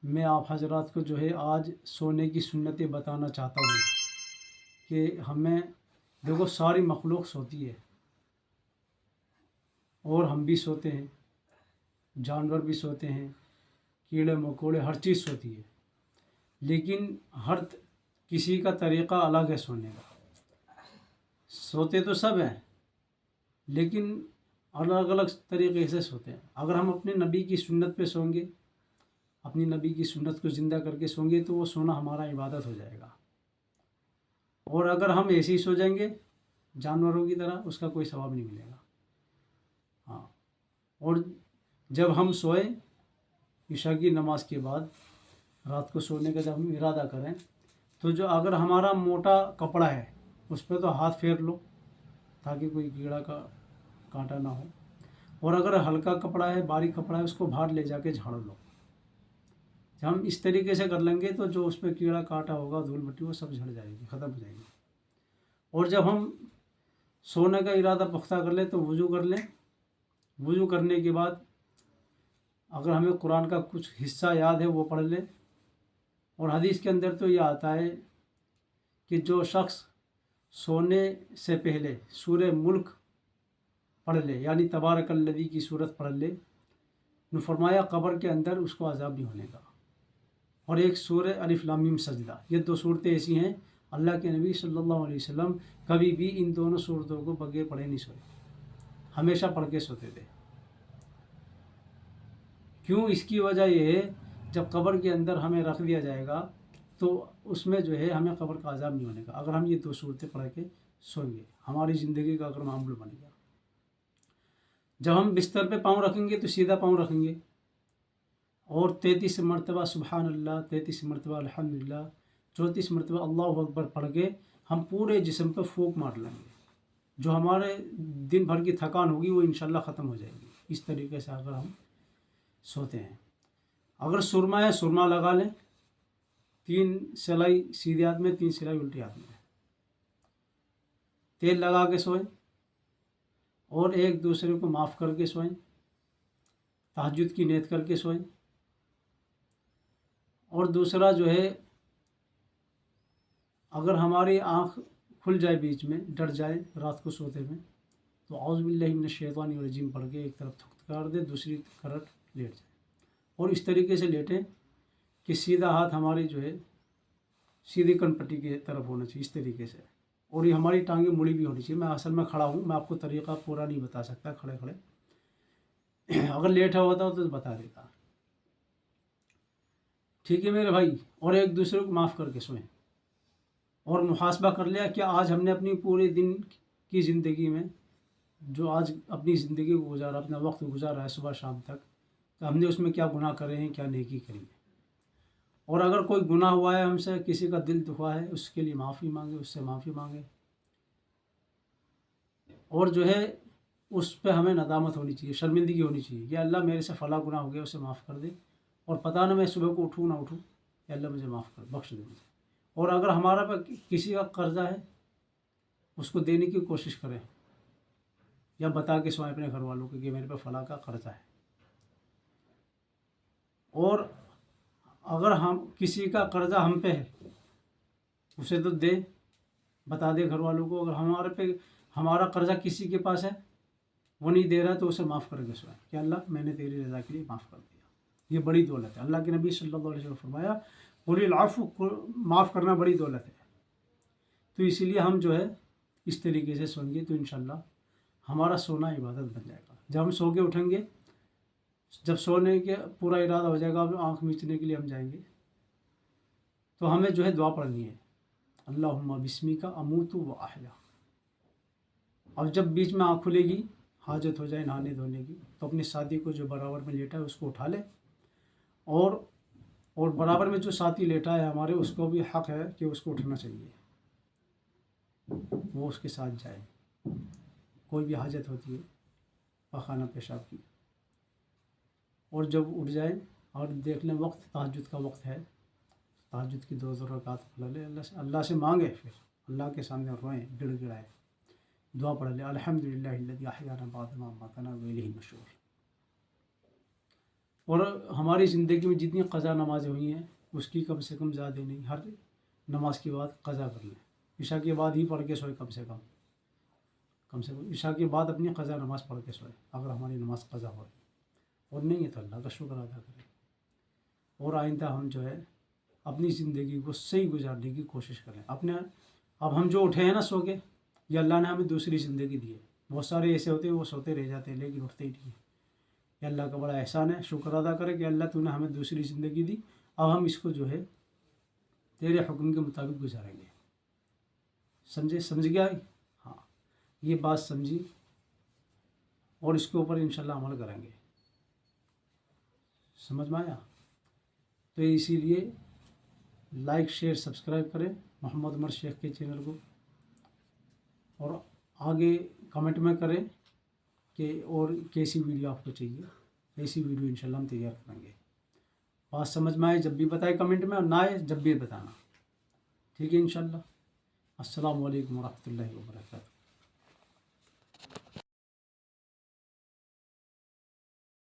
मैं आप हजरात को जो है आज सोने की सुन्नतें बताना चाहता हूँ कि हमें देखो सारी मखलूक सोती है और हम भी सोते हैं, जानवर भी सोते हैं, कीड़े मकोड़े हर चीज़ सोती है। लेकिन किसी का तरीक़ा अलग है सोने का। सोते तो सब हैं लेकिन अलग अलग तरीक़े से सोते हैं। अगर हम अपने नबी की सुन्नत पे सोएंगे, अपनी नबी की सुन्नत को ज़िंदा करके सोएंगे तो वो सोना हमारा इबादत हो जाएगा। और अगर हम ऐसे ही सो जाएंगे जानवरों की तरह, उसका कोई सवाब नहीं मिलेगा। हाँ, और जब हम सोए ईशा की नमाज के बाद, रात को सोने का जब हम इरादा करें तो जो अगर हमारा मोटा कपड़ा है उस पर तो हाथ फेर लो ताकि कोई कीड़ा का कांटा ना हो। और अगर हल्का कपड़ा है, बारीक कपड़ा है, उसको बाहर ले जाके झाड़ लो। जब हम इस तरीके से कर लेंगे तो जो उस पर कीड़ा कांटा होगा, धूल मिट्टी, वो सब झड़ जाएगी, ख़त्म हो जाएगी। और जब हम सोने का इरादा पुख्ता कर लें तो वज़ू कर लें। वज़ू करने के बाद अगर हमें कुरान का कुछ हिस्सा याद है वो पढ़ लें। और हदीस के अंदर तो ये आता है कि जो शख्स सोने से पहले सूरह मुल्क पढ़ ले, यानी तबारकल्लज़ी की सूरत पढ़ ले, ने फरमाया कब्र के अंदर उसको अज़ाब नहीं होने का। और एक सूरह अलिफ लाम मीम सजदा, ये दो सूरतें ऐसी हैं अल्लाह के नबी सल्लल्लाहु अलैहि वसल्लम कभी भी इन दोनों सूरतों को बगैर पढ़े नहीं सोए, हमेशा पढ़ के सोते थे। क्यों? इसकी वजह यह है जब कब्र के अंदर हमें रख दिया जाएगा तो उसमें जो है हमें कब्र का अज़ाब नहीं होने का, अगर हम ये दो सूरतें पढ़ के सोएंगे। हमारी ज़िंदगी का अगर मामूल बन गया। जब हम बिस्तर पे पाँव रखेंगे तो सीधा पाँव रखेंगे और 33 मरतबा सुबहान अल्लाह, 33 मरतबा अल्हम्दुलिल्लाह, 34 मरतबा अल्लाहु अकबर पढ़ के हम पूरे जिस्म पर फूंक मार लेंगे। जो हमारे दिन भर की थकान होगी वो इंशाल्लाह ख़त्म हो जाएगी। इस तरीके से अगर हम सोते हैं। अगर सुरमा है, सुरमा लगा लें, 3 सिलाई सीधे हाथ में, 3 सिलाई उल्टे हाथ में, तेल लगा के सोएं और एक दूसरे को माफ़ करके सोएं, तहज्जुद की नियत करके सोएं। और दूसरा जो है, अगर हमारी आँख खुल जाए, बीच में डर जाए रात को सोते में, तो औज़ु बिल्लाहि मिनश शैतानिर रजीम पढ़ के एक तरफ थुकार दे, दूसरी तरफ लेट जाए। और इस तरीके से लेटें कि सीधा हाथ हमारी जो है सीधी कनपट्टी की तरफ होना चाहिए, इस तरीके से। और ये हमारी टांगें मुड़ी भी होनी चाहिए। मैं असल में खड़ा हूँ, मैं आपको तरीक़ा पूरा नहीं बता सकता खड़े खड़े अगर लेटा होता तो बता देता। ठीक है मेरे भाई। और एक दूसरे को माफ़ करके सोएं और मुहासबा कर लिया कि आज हमने अपनी पूरे दिन की ज़िंदगी में जो आज अपनी ज़िंदगी को गुजारा, अपना वक्त गुजारा है सुबह शाम तक, तो हमने उसमें क्या गुनाह करे हैं, क्या नेकी करी है। और अगर कोई गुनाह हुआ है हमसे, किसी का दिल दुखा है, उसके लिए माफ़ी मांगे, उससे माफ़ी मांगे। और जो है उस पर हमें नदामत होनी चाहिए, शर्मिंदगी होनी चाहिए कि अल्लाह मेरे से फ़ला गुनाह हो गया, उसे माफ़ कर दे। और पता ना मैं सुबह को उठूँ ना उठूँ, अल्लाह मुझे माफ़ कर, बख्श दे मुझे। और अगर हमारा पर किसी का कर्जा है उसको देने की कोशिश करें, या बता के सोएं अपने घर वालों को कि मेरे पे फ़ला का कर्जा है। और अगर हम किसी का कर्जा हम पे है उसे तो दे, बता दे घर वालों को। अगर हमारा कर्जा किसी के पास है, वो नहीं दे रहा, तो उसे माफ़ करके सोएं कि अल्लाह मैंने तेरी रज़ा के लिए माफ़ कर दिया। ये बड़ी दौलत है। अल्लाह के नबी सल्लल्लाहु अलैहि वसल्लम फरमाया कुलिल अफ़्व, माफ़ करना बड़ी दौलत है। तो इसीलिए हम जो है इस तरीके से सोएंगे तो इंशाल्लाह हमारा सोना इबादत बन जाएगा। जब हम सो के उठेंगे, जब सोने के पूरा इरादा हो जाएगा, आँख मीचने के लिए हम जाएंगे, तो हमें जो है दुआ पढ़नी है, अल्लाहुम्मा बिस्मिका अमूतु व अहया। अब जब बीच में आँख खुलेगी, हाजत हो जाए नहाने धोने की, तो अपने साथी को जो बराबर में लेटा है उसको उठा ले। और बराबर में जो साथी लेटा है हमारे, उसको भी हक़ है कि उसको उठना चाहिए, वो उसके साथ जाए। कोई भी हाजत होती है पखाना पेशाब की, और जब उठ जाए और देख लें वक्त तहज्जुद का वक्त है, तहज्जुद की 2 रकात पढ़ ले, अल्लाह से मांगे, फिर अल्लाह के सामने रोएं, गिड़गिड़ाए, दुआ पढ़ ले, अल्हम्दुलिल्लाहिल्लज़ी अहयाना बअद मा अमातना व इलैहिन नशूर। और हमारी ज़िंदगी में जितनी क़ज़ा नमाज़ें हुई हैं उसकी कम से कम ज़्यादा नहीं, हर नमाज के बाद क़ज़ा कर लें। इशा के बाद ही पढ़ के सोए, कम से कम इशा के बाद अपनी क़ज़ा नमाज़ पढ़ के सोए अगर हमारी नमाज क़ज़ा हो, और नहीं है तो अल्लाह का शुक्र अदा करें। और आइंदा हम जो है अपनी ज़िंदगी को सही गुजारने की कोशिश करें। अपने अब हम जो उठे हैं ना सो के, ये अल्लाह ने हमें दूसरी ज़िंदगी दी है। बहुत सारे ऐसे होते हैं वो सोते रह जाते हैं लेकिन उठते ही नहीं है। ये अल्लाह का बड़ा एहसान है, शुक्र अदा करें कि अल्लाह तूने हमें दूसरी ज़िंदगी दी। अब हम इसको जो है तेरे हुक्म के मुताबिक गुजारेंगे। समझ गया? हाँ, ये बात समझी और इसके ऊपर इंशाल्लाह अमल करेंगे। समझ में आया? तो इसीलिए लाइक शेयर सब्सक्राइब करें मोहम्मद उमर शेख के चैनल को, और आगे कमेंट में करें कि और कैसी वीडियो आपको चाहिए। ऐसी वीडियो इंशाल्लाह हम तैयार करेंगे। बात समझ में आए जब भी बताए कमेंट में, और ना आए जब भी बताना। ठीक है इंशाल्लाह। अस्सलामु अलैकुम वरहमतुल्लाहि वबरकातुहू।